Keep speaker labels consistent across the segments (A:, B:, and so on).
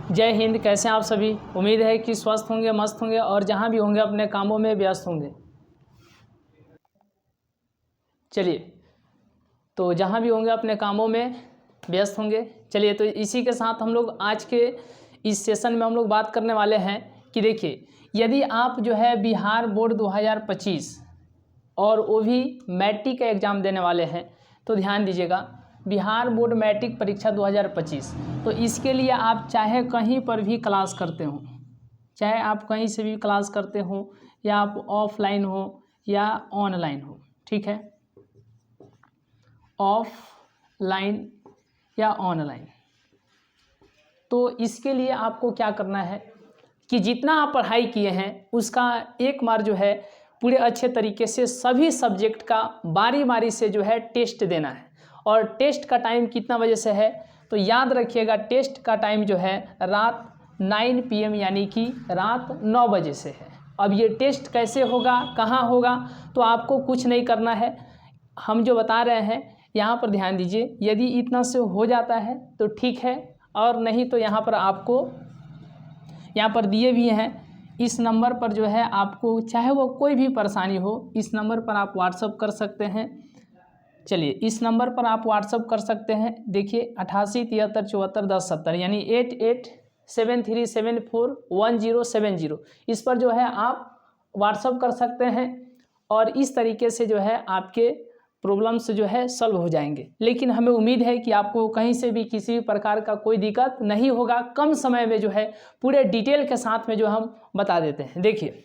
A: जय हिंद। कैसे हैं आप सभी? उम्मीद है कि स्वस्थ होंगे, मस्त होंगे और जहां भी होंगे अपने कामों में व्यस्त होंगे। चलिए, तो जहां भी होंगे अपने कामों में व्यस्त होंगे। चलिए, तो इसी के साथ हम लोग आज के इस सेशन में हम लोग बात करने वाले हैं कि देखिए, यदि आप जो है बिहार बोर्ड 2025 और वो भी मैट्रिक का एग्ज़ाम देने वाले हैं, तो ध्यान दीजिएगा, बिहार बोर्ड मैट्रिक परीक्षा 2025। तो इसके लिए आप चाहे कहीं पर भी क्लास करते हो, चाहे आप कहीं से भी क्लास करते हो, या आप ऑफलाइन हो या ऑनलाइन हो, ठीक है, ऑफलाइन या ऑनलाइन, तो इसके लिए आपको क्या करना है कि जितना आप पढ़ाई किए हैं उसका एक बार जो है पूरे अच्छे तरीके से सभी सब्जेक्ट का बारी बारी से जो है टेस्ट देना है। और टेस्ट का टाइम कितना बजे से है, तो याद रखिएगा, टेस्ट का टाइम जो है रात 9 PM यानी कि रात 9 बजे से है। अब ये टेस्ट कैसे होगा, कहाँ होगा, तो आपको कुछ नहीं करना है, हम जो बता रहे हैं यहाँ पर ध्यान दीजिए। यदि इतना से हो जाता है तो ठीक है, और नहीं तो यहाँ पर आपको यहाँ पर दिए भी हैं, इस नंबर पर जो है आपको चाहे वो कोई भी परेशानी हो, इस नंबर पर आप व्हाट्सअप कर सकते हैं। चलिए, इस नंबर पर आप व्हाट्सअप कर सकते हैं। देखिए 88 73 74 10 70 यानी 8873741070, इस पर जो है आप व्हाट्सअप कर सकते हैं और इस तरीके से जो है आपके प्रॉब्लम्स जो है सॉल्व हो जाएंगे। लेकिन हमें उम्मीद है कि आपको कहीं से भी किसी भी प्रकार का कोई दिक्कत नहीं होगा। कम समय में जो है पूरे डिटेल के साथ में जो हम बता देते हैं। देखिए,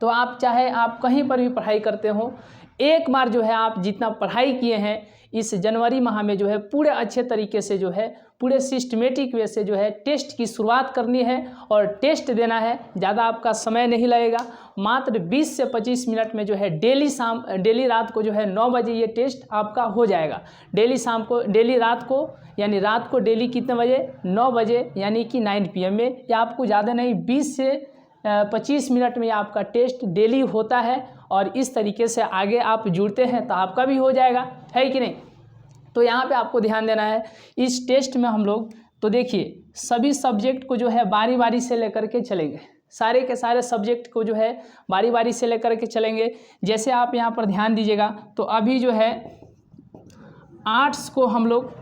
A: तो आप चाहे आप कहीं पर भी पढ़ाई करते हो, एक बार जो है आप जितना पढ़ाई किए हैं इस जनवरी माह में जो है पूरे अच्छे तरीके से जो है पूरे सिस्टमेटिक वे से जो है टेस्ट की शुरुआत करनी है और टेस्ट देना है। ज़्यादा आपका समय नहीं लगेगा, मात्र 20 से 25 मिनट में जो है डेली रात को जो है 9 बजे ये टेस्ट आपका हो जाएगा। डेली रात को यानी रात को डेली कितने बजे, 9 बजे यानी कि 9 PM में, या आपको ज़्यादा नहीं 20 से 25 मिनट में आपका टेस्ट डेली होता है। और इस तरीके से आगे आप जुड़ते हैं तो आपका भी हो जाएगा, है कि नहीं। तो यहाँ पे आपको ध्यान देना है इस टेस्ट में हम लोग, तो देखिए सभी सब्जेक्ट को जो है बारी बारी से लेकर के चलेंगे, सारे के सारे सब्जेक्ट को जो है बारी बारी से लेकर के चलेंगे। जैसे आप यहाँ पर ध्यान दीजिएगा, तो अभी जो है आर्ट्स को हम लोग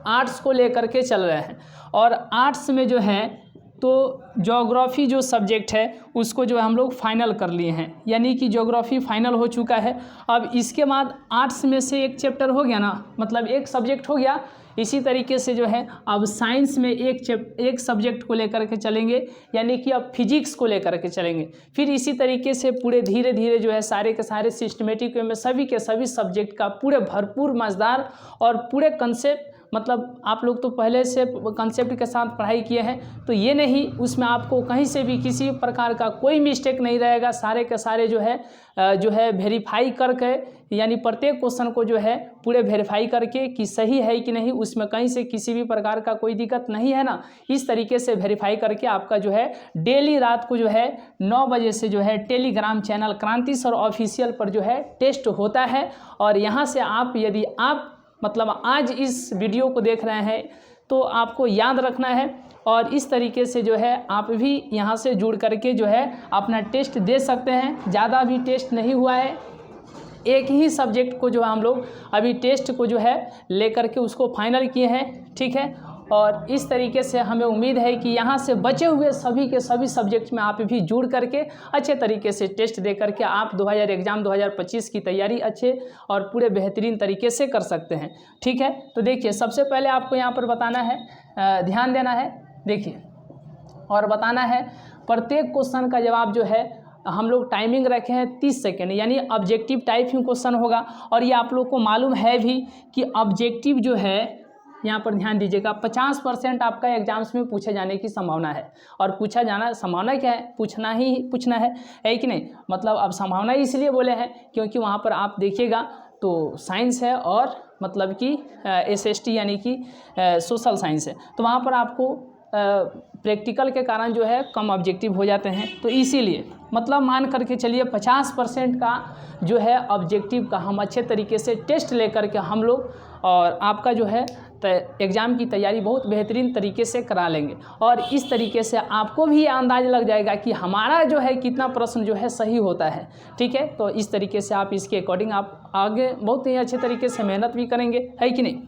A: आर्ट्स को लेकर के चल रहे हैं, और आर्ट्स में जो है तो ज्योग्राफी जो सब्जेक्ट है उसको जो है हम लोग फाइनल कर लिए हैं, यानी कि ज्योग्राफी फाइनल हो चुका है। अब इसके बाद आर्ट्स में से एक चैप्टर हो गया ना, मतलब एक सब्जेक्ट हो गया। इसी तरीके से जो है अब साइंस में एक सब्जेक्ट को लेकर के चलेंगे, यानी कि अब फिजिक्स को लेकर के चलेंगे। फिर इसी तरीके से पूरे धीरे धीरे जो है सारे के सारे सिस्टमेटिक वे में सभी के सभी सब्जेक्ट का पूरे भरपूर मज़ेदार और पूरे कंसेप्ट, मतलब आप लोग तो पहले से कंसेप्ट के साथ पढ़ाई किए हैं, तो ये नहीं, उसमें आपको कहीं से भी किसी प्रकार का कोई मिस्टेक नहीं रहेगा। सारे के सारे जो है वेरीफाई करके, यानी प्रत्येक क्वेश्चन को जो है पूरे वेरीफाई करके कि सही है कि नहीं, उसमें कहीं से किसी भी प्रकार का कोई दिक्कत नहीं है ना, इस तरीके से वेरीफाई करके आपका जो है डेली रात को जो है 9 बजे से जो है टेलीग्राम चैनल क्रांति सर ऑफिशियल पर जो है टेस्ट होता है। और यहाँ से आप यदि आप मतलब आज इस वीडियो को देख रहे हैं तो आपको याद रखना है, और इस तरीके से जो है आप भी यहाँ से जुड़ करके जो है अपना टेस्ट दे सकते हैं। ज़्यादा भी टेस्ट नहीं हुआ है, एक ही सब्जेक्ट को जो हम लोग अभी टेस्ट को जो है लेकर के उसको फाइनल किए हैं, ठीक है। और इस तरीके से हमें उम्मीद है कि यहाँ से बचे हुए सभी के सभी सब्जेक्ट में आप भी जुड़ करके अच्छे तरीके से टेस्ट दे करके आप 2025 की तैयारी अच्छे और पूरे बेहतरीन तरीके से कर सकते हैं, ठीक है। तो देखिए, सबसे पहले आपको यहाँ पर बताना है, ध्यान देना है, देखिए, और बताना है प्रत्येक क्वेश्चन का जवाब जो है हम लोग टाइमिंग रखे हैं 30 सेकेंड, यानी ऑब्जेक्टिव टाइप ही क्वेश्चन होगा। और ये आप लोग को मालूम है भी कि ऑब्जेक्टिव जो है, यहाँ पर ध्यान दीजिएगा, 50% आपका एग्जाम्स में पूछे जाने की संभावना है। और पूछा जाना संभावना क्या है, पूछना है कि नहीं। मतलब अब संभावना इसलिए बोले हैं क्योंकि वहाँ पर आप देखिएगा तो साइंस है और मतलब कि SST यानी कि सोशल साइंस है, तो वहाँ पर आपको प्रैक्टिकल के कारण जो है कम ऑब्जेक्टिव हो जाते हैं। तो इसीलिए मतलब मान करके चलिए 50% का जो है ऑब्जेक्टिव का हम अच्छे तरीके से टेस्ट लेकर के हम लोग और आपका जो है एग्ज़ाम की तैयारी बहुत बेहतरीन तरीके से करा लेंगे। और इस तरीके से आपको भी अंदाज़ लग जाएगा कि हमारा जो है कितना प्रश्न जो है सही होता है। ठीक है, तो इस तरीके से आप इसके अकॉर्डिंग आप आगे बहुत ही अच्छे तरीके से मेहनत भी करेंगे, है कि नहीं।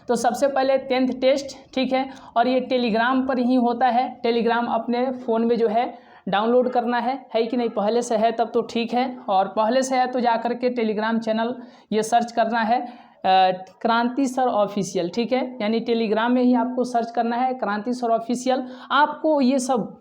A: तो सबसे पहले 10th टेस्ट, ठीक है, और ये टेलीग्राम पर ही होता है। टेलीग्राम अपने फ़ोन में जो है डाउनलोड करना है कि नहीं। पहले से है तब तो ठीक है, और पहले से है तो जा कर के टेलीग्राम चैनल ये सर्च करना है क्रांति सर ऑफिशियल, ठीक है, यानी टेलीग्राम में ही आपको सर्च करना है क्रांति सर ऑफिशियल। आपको ये सब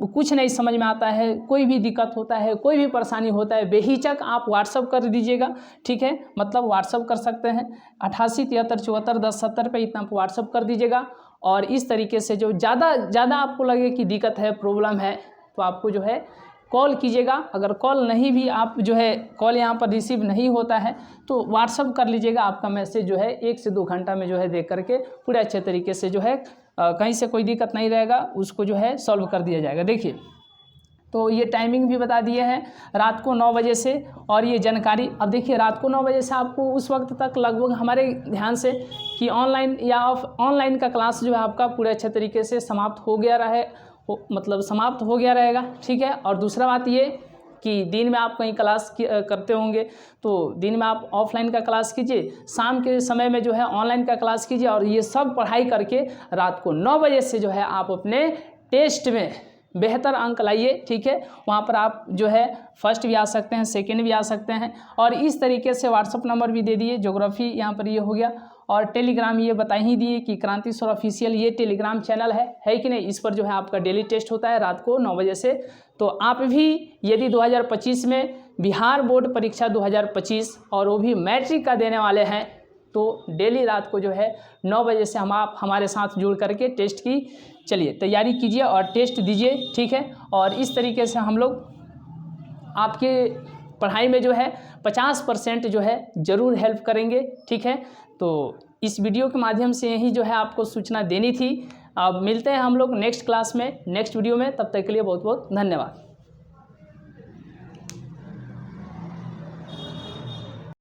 A: कुछ नहीं समझ में आता है, कोई भी दिक्कत होता है, कोई भी परेशानी होता है, बेहिचक आप व्हाट्सअप कर दीजिएगा, ठीक है, मतलब व्हाट्सअप कर सकते हैं 88 73 74 10 70 पे, इतना आप व्हाट्सअप कर दीजिएगा। और इस तरीके से जो ज़्यादा आपको लगे कि दिक्कत है, प्रॉब्लम है, तो आपको जो है कॉल कीजिएगा। अगर कॉल नहीं भी आप जो है कॉल यहाँ पर रिसीव नहीं होता है तो व्हाट्सअप कर लीजिएगा। आपका मैसेज जो है 1 से 2 घंटा में जो है देख करके पूरे अच्छे तरीके से जो है कहीं से कोई दिक्कत नहीं रहेगा, उसको जो है सॉल्व कर दिया जाएगा। देखिए, तो ये टाइमिंग भी बता दिए हैं, रात को 9 बजे से। और ये जानकारी अब देखिए, रात को 9 बजे से आपको उस वक्त तक लगभग हमारे ध्यान से कि ऑनलाइन या ऑनलाइन का क्लास जो है आपका पूरे अच्छे तरीके से समाप्त हो गया समाप्त हो गया रहेगा, ठीक है। और दूसरा बात ये कि दिन में आप कहीं क्लास करते होंगे तो दिन में आप ऑफलाइन का क्लास कीजिए, शाम के समय में जो है ऑनलाइन का क्लास कीजिए। और ये सब पढ़ाई करके रात को 9 बजे से जो है आप अपने टेस्ट में बेहतर अंक लाइए, ठीक है। वहाँ पर आप जो है फर्स्ट भी आ सकते हैं, सेकंड भी आ सकते हैं। और इस तरीके से व्हाट्सअप नंबर भी दे दिए, ज्योग्राफी यहाँ पर ये हो गया। और टेलीग्राम ये बता ही दिए कि क्रांति सर ऑफिशियल ये टेलीग्राम चैनल है कि नहीं। इस पर जो है आपका डेली टेस्ट होता है रात को 9 बजे से। तो आप भी यदि 2025 में बिहार बोर्ड परीक्षा 2025 और वो भी मैट्रिक का देने वाले हैं तो डेली रात को जो है 9 बजे से आप हमारे साथ जुड़ करके टेस्ट की चलिए तैयारी कीजिए और टेस्ट दीजिए, ठीक है। और इस तरीके से हम लोग आपके पढ़ाई में जो है 50% जो है ज़रूर हेल्प करेंगे, ठीक है। तो इस वीडियो के माध्यम से यही जो है आपको सूचना देनी थी। अब मिलते हैं हम लोग नेक्स्ट क्लास में, नेक्स्ट वीडियो में। तब तक के लिए बहुत बहुत धन्यवाद।